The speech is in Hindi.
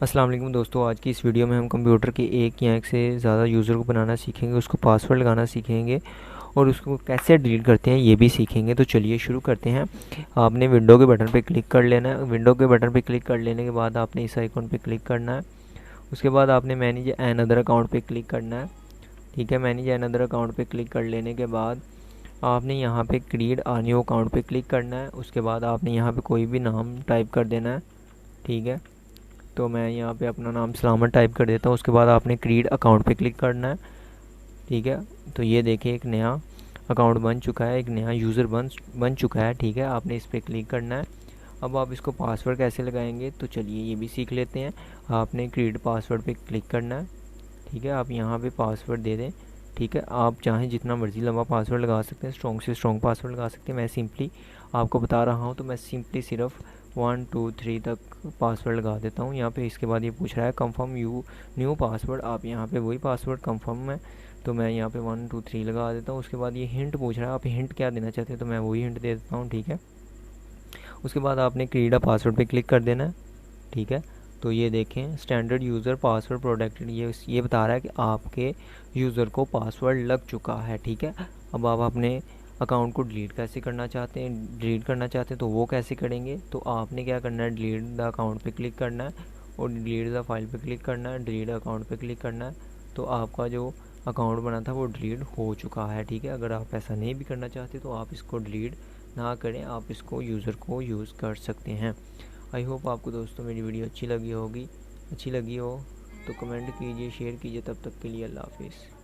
अस्सलाम वालेकुम दोस्तों, आज की इस वीडियो में हम कंप्यूटर के एक या एक से ज़्यादा यूज़र को बनाना सीखेंगे, उसको पासवर्ड लगाना सीखेंगे और उसको कैसे डिलीट करते हैं ये भी सीखेंगे। तो चलिए शुरू करते हैं। आपने विंडो के बटन पे क्लिक कर लेना है। विंडो के बटन पे क्लिक कर लेने के बाद आपने इस आइकन पे क्लिक करना है। उसके बाद आपने मैनेज एन अदर अकाउंट पे क्लिक करना है। ठीक है, मैनेज एन अदर अकाउंट पे क्लिक कर लेने के बाद आपने यहाँ पे क्रिएट अ न्यू अकाउंट पे क्लिक करना है। उसके बाद आपने यहाँ पे कोई भी नाम टाइप कर देना है। ठीक है, तो मैं यहाँ पे अपना नाम सलामत टाइप कर देता हूँ। उसके बाद आपने क्रिएट अकाउंट पे क्लिक करना है। ठीक है, तो ये देखिए एक नया अकाउंट बन चुका है, एक नया यूज़र बन चुका है। ठीक है, आपने इस पर क्लिक करना है। अब आप इसको पासवर्ड कैसे लगाएंगे तो चलिए ये भी सीख लेते हैं। आपने क्रिएट पासवर्ड पे क्लिक करना है। ठीक है, आप यहाँ पे पासवर्ड दे दें। ठीक है, आप चाहें जितना मर्ज़ी लंबा पासवर्ड लगा सकते हैं, स्ट्रॉन्ग से स्ट्रॉन्ग पासवर्ड लगा सकते हैं। मैं सिंपली आपको बता रहा हूँ तो मैं सिंपली सिर्फ 1 2 3 तक पासवर्ड लगा देता हूँ यहाँ पे। इसके बाद ये पूछ रहा है कंफर्म यू न्यू पासवर्ड, आप यहाँ पे वही पासवर्ड कंफर्म है तो मैं यहाँ पे 1 2 3 लगा देता हूँ। उसके बाद ये हिंट पूछ रहा है, आप हिंट क्या देना चाहते हैं तो मैं वही हिंट दे देता हूँ। ठीक है, उसके बाद आपने क्रिएट अ पासवर्ड पे क्लिक कर देना है। ठीक है, तो ये देखें स्टैंडर्ड यूज़र पासवर्ड प्रोटेक्टेड, ये बता रहा है कि आपके यूज़र को पासवर्ड लग चुका है। ठीक है, अब आप अपने अकाउंट को डिलीट कैसे करना चाहते हैं, डिलीट करना चाहते हैं तो वो कैसे करेंगे। तो आपने क्या करना है, डिलीट द अकाउंट पे क्लिक करना है और डिलीट द फाइल पे क्लिक करना है, डिलीट अकाउंट पे क्लिक करना है। तो आपका जो अकाउंट बना था वो डिलीट हो चुका है। ठीक है, अगर आप ऐसा नहीं भी करना चाहते तो आप इसको डिलीट ना करें, आप इसको यूज़र को यूज़ कर सकते हैं। आई होप आपको दोस्तों मेरी वीडियो अच्छी लगी हो तो कमेंट कीजिए, शेयर कीजिए। तब तक के लिए अल्लाह हाफिज़।